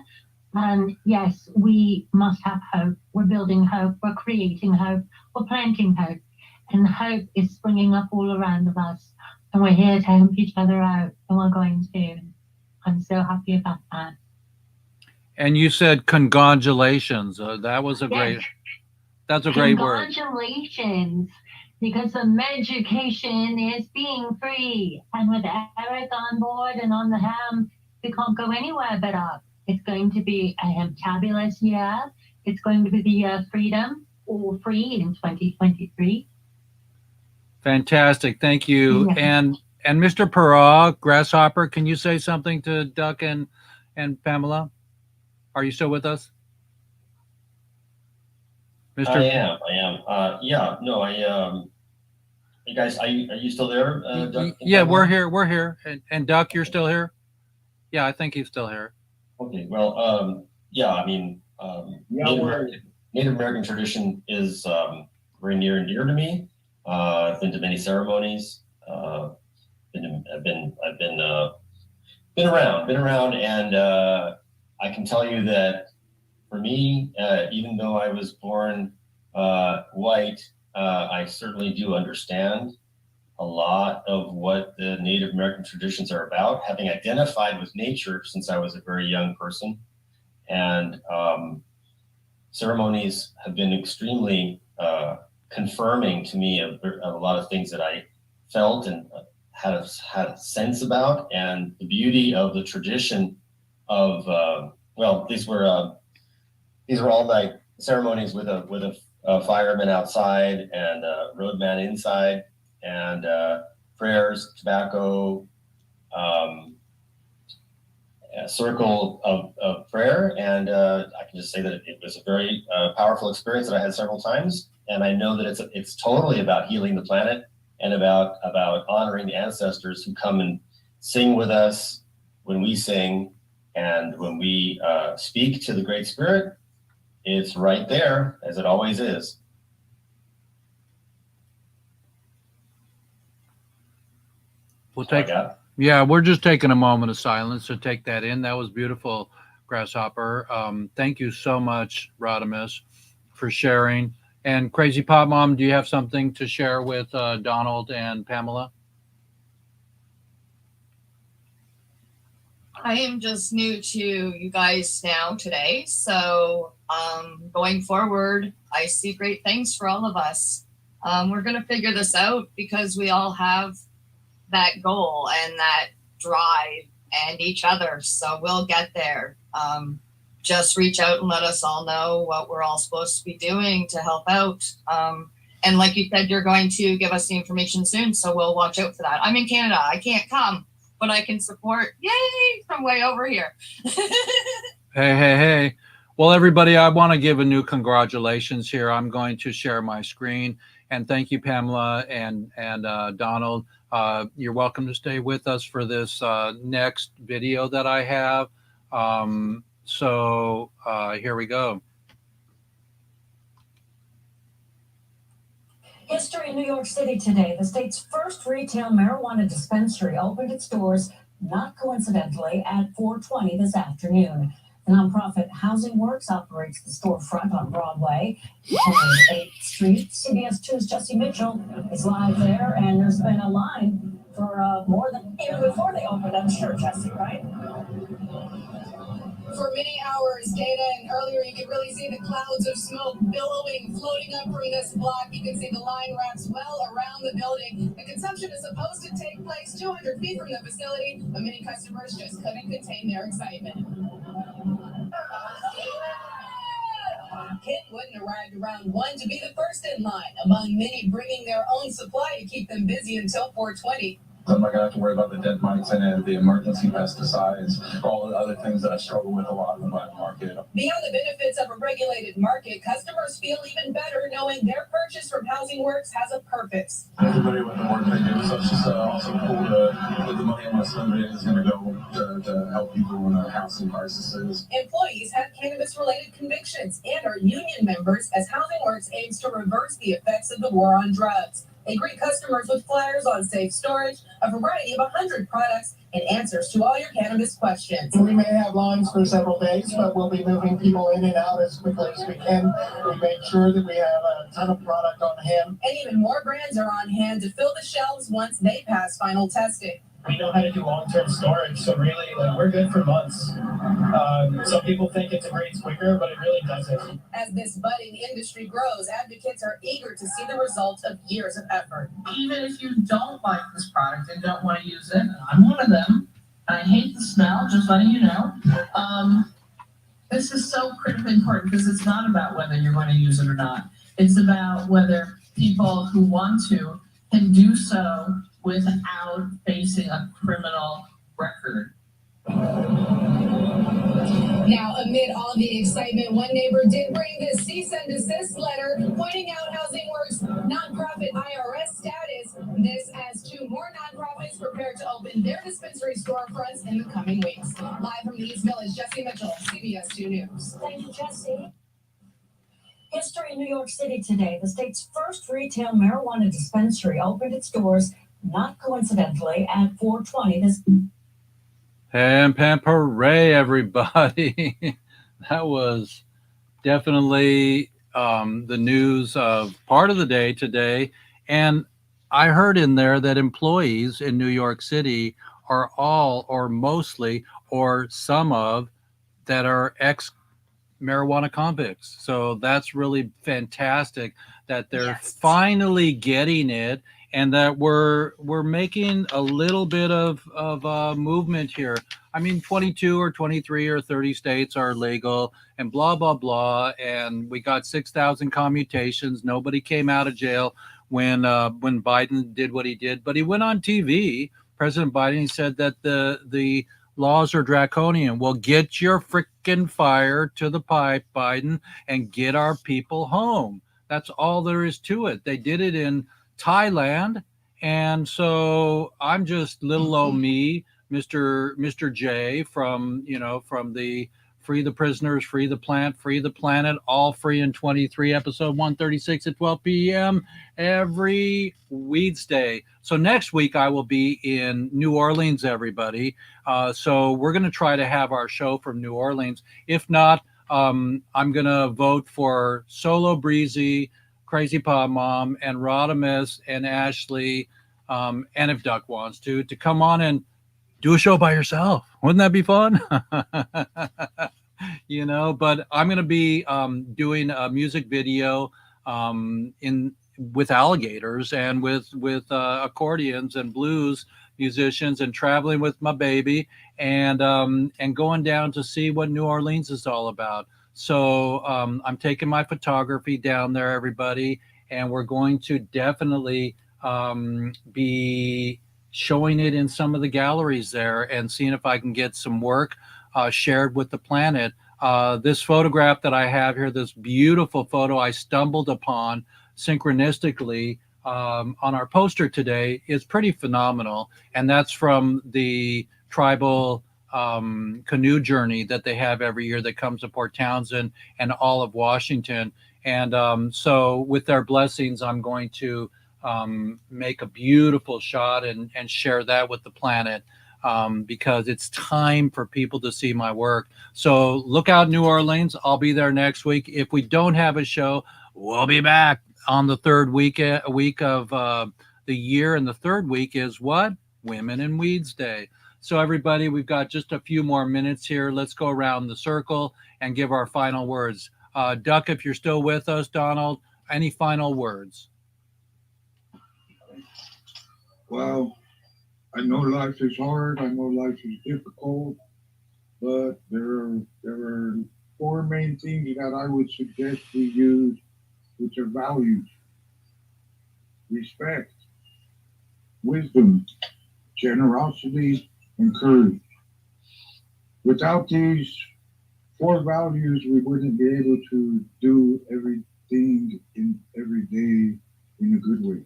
And yes, we must have hope. We're building hope. We're creating hope. We're planting hope. And hope is springing up all around of us. And we're here to help each other out. And we're going to. I'm so happy about that. And you said congratulations. That was a great. Yes. That's a great word. Congratulations, because the education is being free. And with Eric on board and on the helm, we can't go anywhere but up. It's going to be a hemptabulous year. It's going to be the year of freedom, all free in 2023. Fantastic. Thank you. Yeah. And Mr. Perrault, Grasshopper, can you say something to Duck and Pamela? Are you still with us? I am. Yeah, no, you guys, are you still there? Duck, yeah, we're here. And Duck, you're still here? Yeah, I think he's still here. Okay, well, yeah, I mean, Native American tradition is very near and dear to me. I've been to many ceremonies. I've been around, and I can tell you that for me, even though I was born white, I certainly do understand a lot of what the Native American traditions are about, having identified with nature since I was a very young person. And ceremonies have been extremely confirming to me of a lot of things that I felt and had a sense about, and the beauty of the tradition of well, these were all night ceremonies with a fireman outside and a roadman inside, and prayers, tobacco, circle of prayer, and I can just say that it was a very powerful experience that I had several times. And I know that it's totally about healing the planet and about honoring the ancestors who come and sing with us when we sing, and when we speak to the Great Spirit. It's right there, as it always is. We'll yeah, we're just taking a moment of silence to take that in. That was beautiful, Grasshopper. Thank you so much, Rodimus, for sharing. And Crazy Pop Mom, do you have something to share with Donald and Pamela? I am just new to you guys now today. So going forward, I see great things for all of us. We're going to figure this out because we all have that goal and that drive and each other. So we'll get there. Just reach out and let us all know what we're all supposed to be doing to help out. And like you said, you're going to give us the information soon. So we'll watch out for that. I'm in Canada. I can't come, but I can support. Yay! From way over here. Hey. Well, everybody, I want to give a new congratulations here. I'm going to share my screen. And thank you, Pamela and Donald. You're welcome to stay with us for this next video that I have. So here we go. History in New York City today. The state's first retail marijuana dispensary opened its doors, not coincidentally, at 4:20 this afternoon. The nonprofit Housing Works operates the storefront on Broadway, 8th Street. CBS 2's Jesse Mitchell is live there, and there's been a line for more than even before they opened, I'm sure, Jesse, right? For many hours, Dana, and earlier you could really see the clouds of smoke billowing, floating up from this block. You can see the line wraps well around the building. The consumption is supposed to take place 200 feet from the facility, but many customers just couldn't contain their excitement. Kit Wooden arrived around 1 to be the first in line, among many bringing their own supply to keep them busy until 4:20. I'm not going to have to worry about the dead mites and the emergency pesticides, all the other things that I struggle with a lot in the black market. Beyond the benefits of a regulated market, customers feel even better knowing their purchase from Housing Works has a purpose. Everybody with the work they do, so it's just also cool that the money I'm going to spend is going to go to help people in a housing crisis. Employees have cannabis-related convictions and are union members as Housing Works aims to reverse the effects of the war on drugs. They greet customers with flyers on safe storage, a variety of 100 products, and answers to all your cannabis questions. We may have lines for several days, but we'll be moving people in and out as quickly as we can. We make sure that we have a ton of product on hand. And even more brands are on hand to fill the shelves once they pass final testing. We know how to do long-term storage, so really, we're good for months. Some people think it degrades quicker, but it really doesn't. As this budding industry grows, advocates are eager to see the results of years of effort. Even if you don't like this product and don't want to use it, I'm one of them. I hate the smell, just letting you know. This is so critically important because it's not about whether you're going to use it or not. It's about whether people who want to can do so without facing a criminal record. Now, amid all the excitement, one neighbor did bring this cease and desist letter pointing out Housing Works' nonprofit IRS status. This as 2 more nonprofits prepare to open their dispensary storefronts in the coming weeks. Live from the East Village, Jesse Mitchell, CBS 2 News. Thank you, Jesse. History in New York City today. The state's first retail marijuana dispensary opened its doors, not coincidentally, at 4:20 this. Pam hooray, everybody. That was definitely the news of part of the day today. And I heard in there that employees in New York City are all or mostly or some of that are ex-marijuana convicts. So that's really fantastic that they're finally getting it, and that we're making a little bit of movement here. I mean, 22 or 23 or 30 states are legal and blah, blah, blah. And we got 6,000 commutations. Nobody came out of jail when Biden did what he did. But he went on TV, President Biden, he said that the laws are draconian. Well, get your freaking fire to the pipe, Biden, and get our people home. That's all there is to it. They did it in Thailand, and so I'm just little old me, Mr. J from from the Free the Prisoners, Free the Plant, Free the Planet, all free in 23, episode 136 at 12 p.m. every Weedsday. So next week I will be in New Orleans, everybody. So we're going to try to have our show from New Orleans. If not, I'm going to vote for Solo Breezy, Crazy Pop Mom, and Rodimus and Ashley, and if Duck wants to come on and do a show by yourself. Wouldn't that be fun? But I'm going to be doing a music video in with alligators and with accordions and blues musicians, and traveling with my baby, and going down to see what New Orleans is all about. So I'm taking my photography down there, everybody, and we're going to definitely be showing it in some of the galleries there and seeing if I can get some work shared with the planet. This photograph that I have here, this beautiful photo I stumbled upon synchronistically on our poster today, is pretty phenomenal. And that's from the tribal canoe journey that they have every year that comes to Port Townsend and all of Washington. And so with their blessings, I'm going to make a beautiful shot and share that with the planet, because it's time for people to see my work. So look out, New Orleans. I'll be there next week. If we don't have a show, we'll be back on the third week of the year. And the third week is what? Women in Weeds Day. So everybody, we've got just a few more minutes here. Let's go around the circle and give our final words. Duck, if you're still with us, Donald, any final words? Well, I know life is hard. I know life is difficult, but there are four main things that I would suggest we use, which are values: respect, wisdom, generosity, and courage. Without these four values, we wouldn't be able to do everything in every day in a good way.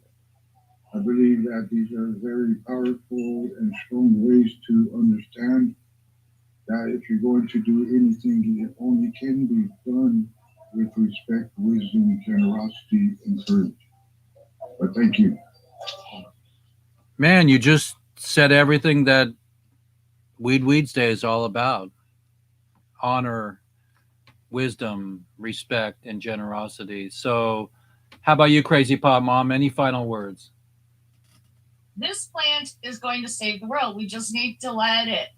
I believe that these are very powerful and strong ways to understand that if you're going to do anything, it only can be done with respect, wisdom, generosity, and courage. But thank you. Man, you just said everything that Weedsday is all about: honor, wisdom, respect, and generosity. So how about you, Crazy Pop Mom? Any final words? This plant is going to save the world. We just need to let it.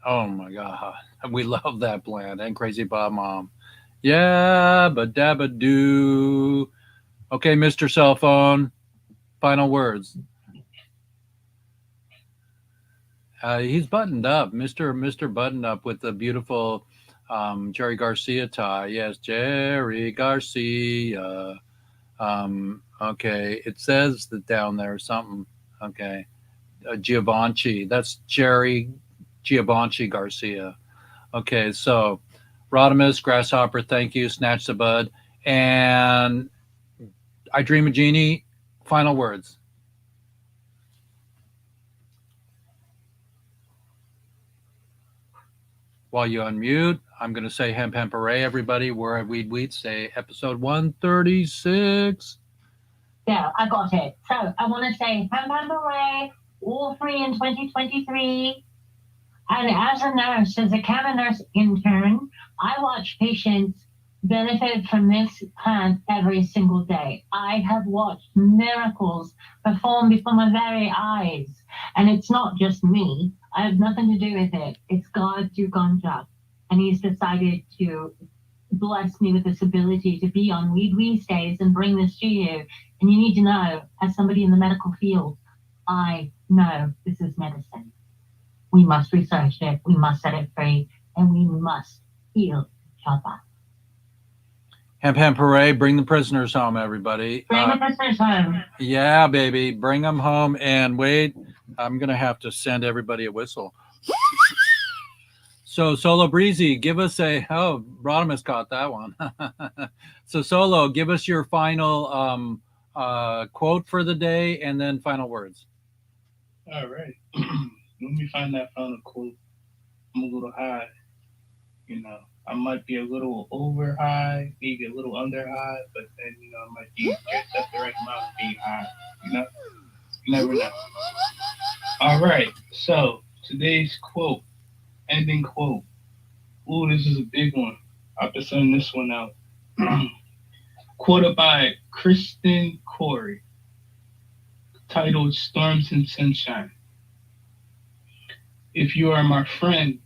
Oh my God. We love that plant. And Crazy Pop Mom. Yeah, but dabba doo. Okay, Mr. Cell Phone. Final words. He's buttoned up, Mr. Buttoned Up, with the beautiful Jerry Garcia tie. Yes, Jerry Garcia. Okay, it says that down there something. Okay, Giovanni. That's Jerry Giovanni Garcia. Okay, so Rodimus, Grasshopper, thank you. Snatch the Bud, and I Dream a Genie. Final words. While you unmute, I'm going to say hemp hooray, everybody. We're at Weedsday, episode 136. Yeah, I got it. So I want to say hemp hooray, all free in 2023. And as a nurse, as a cannabis intern, I watch patients benefit from this plant every single day. I have watched miracles perform before my very eyes. And it's not just me. I have nothing to do with it. It's God through Ganja. And he's decided to bless me with this ability to be on Weedsdays and bring this to you. And you need to know, as somebody in the medical field, I know this is medicine. We must research it, we must set it free, and we must heal each other. Hemp hooray, bring the prisoners home, everybody. Bring the prisoners home. Yeah, baby, bring them home. And wait, I'm going to have to send everybody a whistle. So Solo Breezy, give us Rodimus caught that one. So Solo, give us your final quote for the day and then final words. All right. Let me find that final quote. I'm a little high, you know. I might be a little over high, maybe a little under high, but then, I might be just at the right amount of being high, You never know. All right. So today's quote, ending quote. Ooh, this is a big one. I'll be sending this one out. Quoted by Kristen Corey, titled Storms and Sunshine. If you are my friend,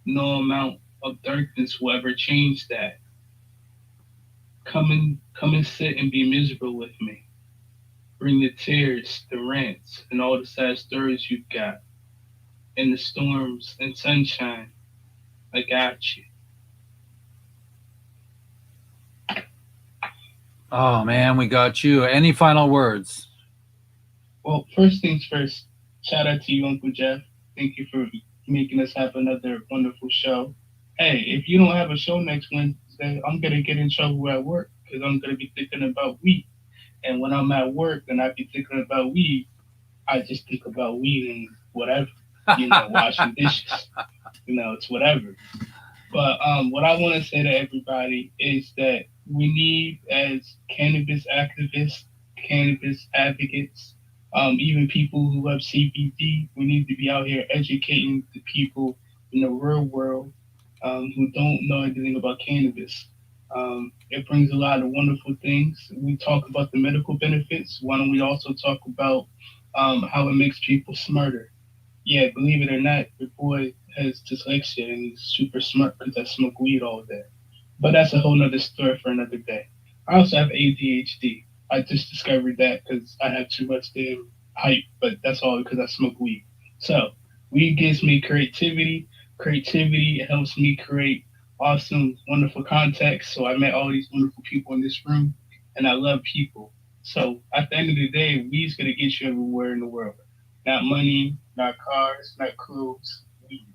no amount of darkness will ever change that. Come and sit and be miserable with me. Bring the tears, the rants, and all the sad stories you've got. In the storms and sunshine, I got you. Oh man, we got you. Any final words? Well, first things first, shout out to you, Uncle Jeff. Thank you for making us have another wonderful show. Hey, if you don't have a show next Wednesday, I'm going to get in trouble at work because I'm going to be thinking about weed. And when I'm at work and I be thinking about weed, I just think about weed and whatever, washing dishes. It's whatever. But what I want to say to everybody is that we need, as cannabis activists, cannabis advocates, even people who love CBD, we need to be out here educating the people in the real world who don't know anything about cannabis. It brings a lot of wonderful things. We talk about the medical benefits. Why don't we also talk about how it makes people smarter? Yeah, believe it or not, your boy has dyslexia and he's super smart because I smoke weed all day. But that's a whole nother story for another day. I also have ADHD. I just discovered that because I have too much damn hype, but that's all because I smoke weed. So, weed gives me creativity. Creativity helps me create awesome, wonderful contacts. So, I met all these wonderful people in this room, and I love people. So, at the end of the day, weed's going to get you everywhere in the world. Not money, not cars, not clothes. Weed.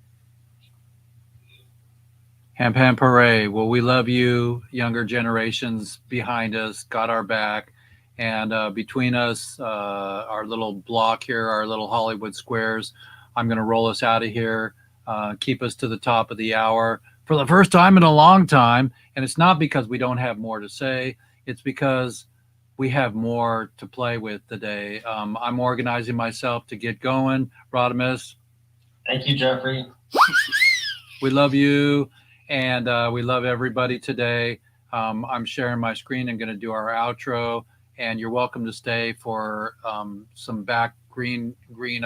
Hemp Hooray. Well, we love you. Younger generations behind us got our back. And between us, our little block here, our little Hollywood squares, I'm going to roll us out of here, keep us to the top of the hour for the first time in a long time. And it's not because we don't have more to say. It's because we have more to play with today. I'm organizing myself to get going. Rodimus. Thank you, Jeffrey. We love you. And we love everybody today. I'm sharing my screen. I'm going to do our outro. And you're welcome to stay for some back green room.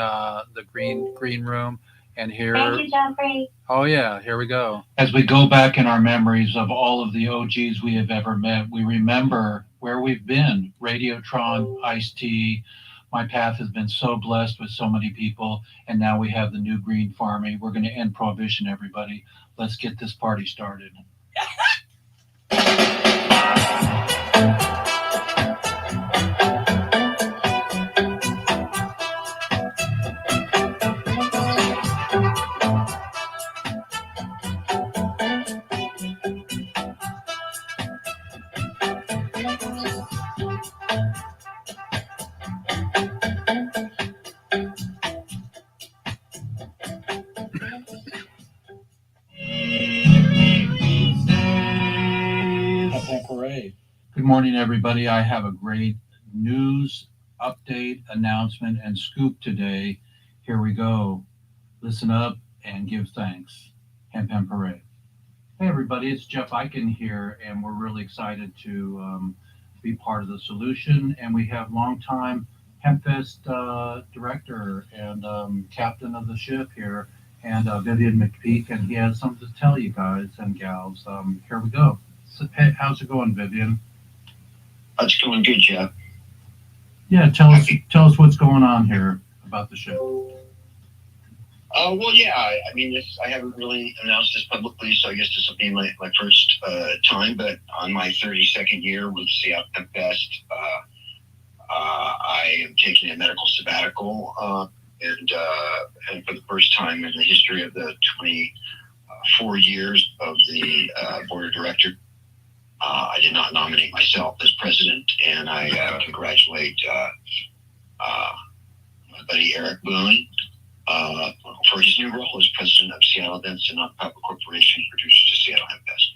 And here. Thank you, Jeffrey. Oh yeah, here we go. As we go back in our memories of all of the OGs we have ever met, we remember where we've been. Radiotron, Ice-T. My path has been so blessed with so many people, and now we have the new green farming. We're going to end prohibition, everybody. Let's get this party started. Good morning, everybody. I have a great news update, announcement, and scoop today. Here we go. Listen up and give thanks. Hemp Hooray. Hey, everybody. It's Jeff Eichen here, and we're really excited to be part of the solution. And we have longtime HempFest director and captain of the ship here, and Vivian McPeak, and he has something to tell you guys and gals. Here we go. So, hey, how's it going, Vivian? It's going good, Jeff. Yeah, tell us what's going on here about the show. Well, yeah, I mean, I haven't really announced this publicly, so I guess this will be my first time, but on my 32nd year with Seattle Hemp Fest, I am taking a medical sabbatical, and for the first time in the history of the 4 years of the board of directors. I did not nominate myself as president, and I congratulate my buddy Eric Boone for his new role as president of Seattle Events, a nonprofit corporation producers to Seattle Hemp Fest.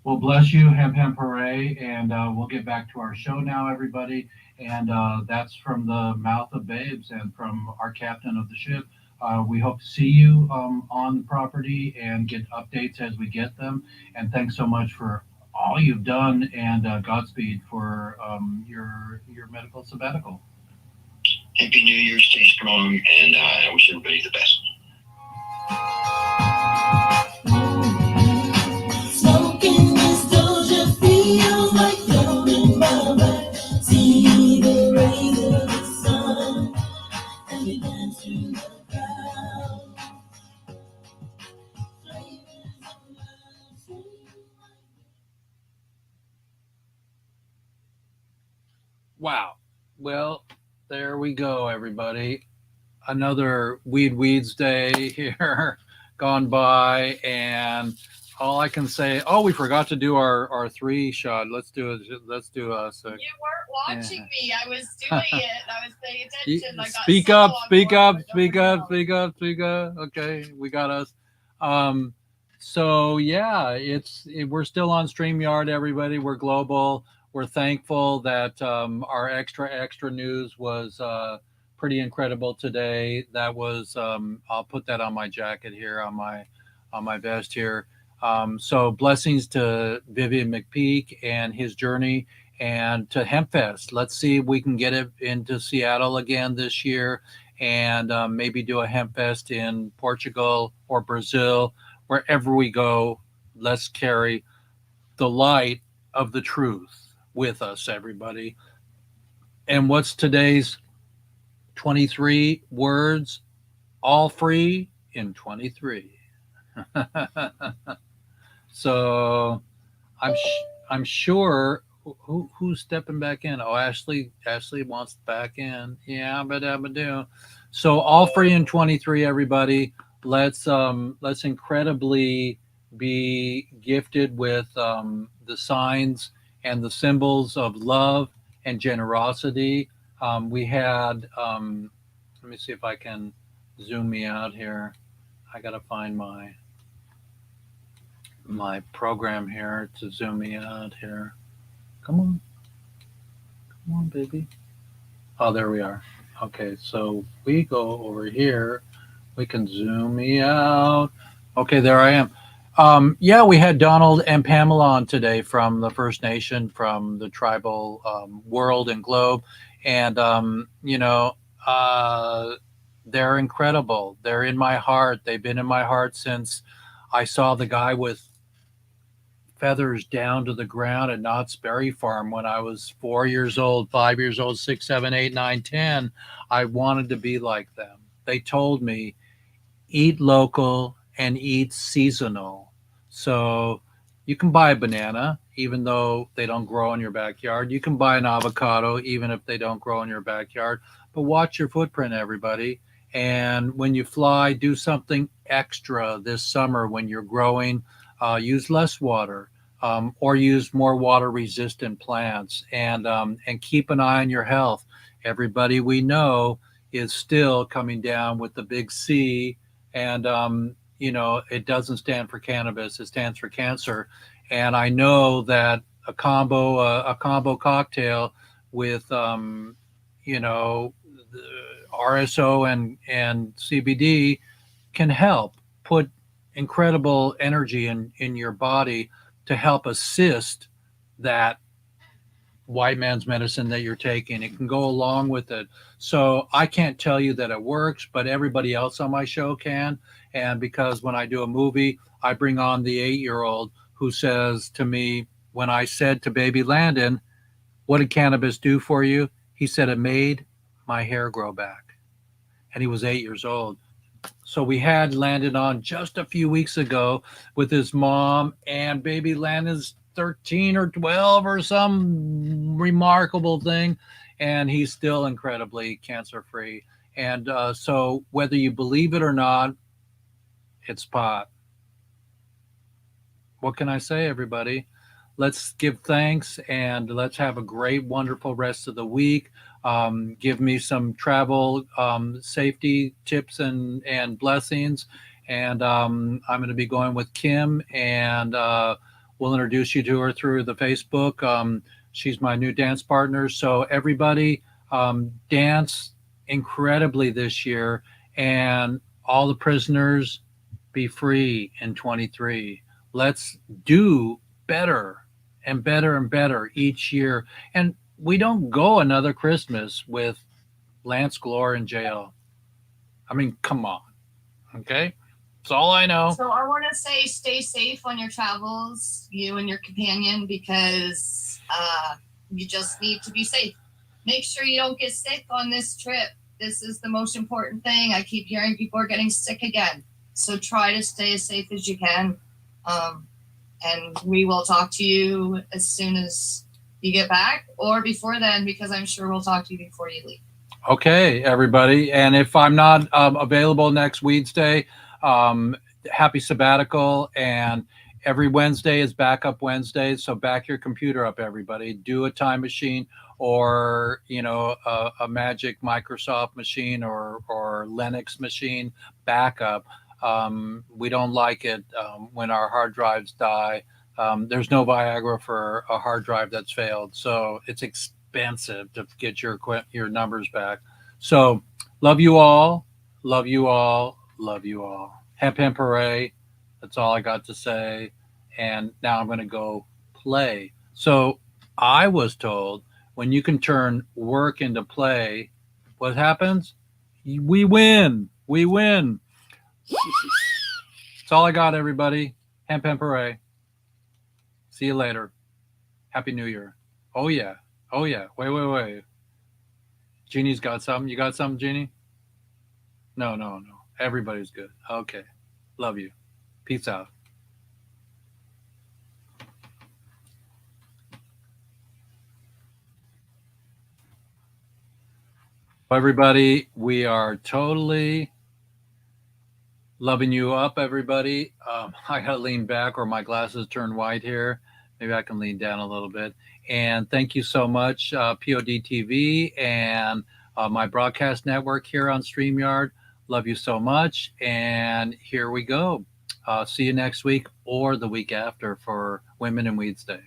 Well, bless you, Hemp Hemp Hooray, and we'll get back to our show now, everybody. And that's from the mouth of babes and from our captain of the ship. We hope to see you on the property and get updates as we get them. And thanks so much for all you've done, and Godspeed for your medical sabbatical. Happy New Year, stay strong, and I wish everybody the best. Smoking this doja feels like floating above. See the rays of the sun and we dance through the crowd. Wow. Well, there we go, everybody. Another Weeds Day here gone by, and all I can say, oh, we forgot to do our 3 shot. Let's do us. You weren't watching me. I was doing it. I was paying attention. I got Speak so up, on speak board, up, but speak nobody up, else. speak up, speak up. Okay, we got us. So yeah, we're still on StreamYard, everybody. We're global. We're thankful that our extra news was pretty incredible today. That was I'll put that on my jacket here, on my vest here. So blessings to Vivian McPeak and his journey, and to HempFest. Let's see if we can get it into Seattle again this year, and maybe do a HempFest in Portugal or Brazil. Wherever we go, let's carry the light of the truth with us, everybody. And what's today's 23 words? All free in 23. So I'm sure who's stepping back in. Oh, Ashley wants back in. Yeah, but do. So all free in 23, everybody. Let's incredibly be gifted with the signs and the symbols of love and generosity. We had let me see if I can zoom me out here. I gotta find my program here to zoom me out here. Come on, baby. Oh, there we are. Okay, so we go over here. We can zoom me out. Okay, there I am. Yeah, we had Donald and Pamela on today from the First Nation, from the tribal world and globe, and they're incredible. They're in my heart. They've been in my heart since I saw the guy with feathers down to the ground at Knott's Berry Farm when I was 4 years old, 5 years old, 6, 7, 8, 9, 10. I wanted to be like them. They told me, eat local and eat seasonal. So you can buy a banana, even though they don't grow in your backyard. You can buy an avocado, even if they don't grow in your backyard. But watch your footprint, everybody. And when you fly, do something extra this summer when you're growing. Use less water, or use more water-resistant plants, and keep an eye on your health. Everybody we know is still coming down with the big C, and it doesn't stand for cannabis; it stands for cancer. And I know that a combo cocktail with the RSO and CBD can help put incredible energy in your body to help assist that white man's medicine that you're taking. It can go along with it. So I can't tell you that it works, but everybody else on my show can. And because when I do a movie, I bring on the 8-year-old who says to me, when I said to baby Landon, what did cannabis do for you? He said, it made my hair grow back. And he was 8 years old. So we had Landon on just a few weeks ago with his mom, and baby Landon's 13 or 12 or some remarkable thing, and he's still incredibly cancer-free. And so whether you believe it or not, it's pot. what can I say, everybody? Let's give thanks and let's have a great, wonderful rest of the week. Give me some travel safety tips and blessings. And I'm going to be going with Kim, and we'll introduce you to her through the Facebook. She's my new dance partner. So, everybody, dance incredibly this year, and all the prisoners be free in 23. Let's do better and better and better each year. And we don't go another Christmas with Lance Glore in jail. I mean, come on. Okay? That's all I know. So I want to say stay safe on your travels, you and your companion, because you just need to be safe. Make sure you don't get sick on this trip. This is the most important thing. I keep hearing people are getting sick again. So try to stay as safe as you can. And we will talk to you as soon as you get back or before then, because I'm sure we'll talk to you before you leave. Okay, everybody. And if I'm not available next Weedsday, happy sabbatical. And every Wednesday is Backup Wednesday. So back your computer up, everybody. Do a time machine or, a magic Microsoft machine or Linux machine backup. We don't like it when our hard drives die. There's no Viagra for a hard drive that's failed. So it's expensive to get your numbers back. So love you all. Love you all. Love you all. Hemp hemp hooray. That's all I got to say. And now I'm going to go play. So I was told when you can turn work into play, what happens? We win. We win. That's all I got, everybody. Hemp hemp hooray. See you later. Happy New Year. Oh, yeah. Oh, yeah. Wait. Jeannie's got something. You got something, Jeannie? No. Everybody's good. Okay. Love you. Peace out. Everybody, we are totally loving you up, everybody. I got to lean back or my glasses turn white here. Maybe I can lean down a little bit. And thank you so much, POD TV and my broadcast network here on StreamYard. Love you so much. And here we go. See you next week or the week after for Women in Weeds Day.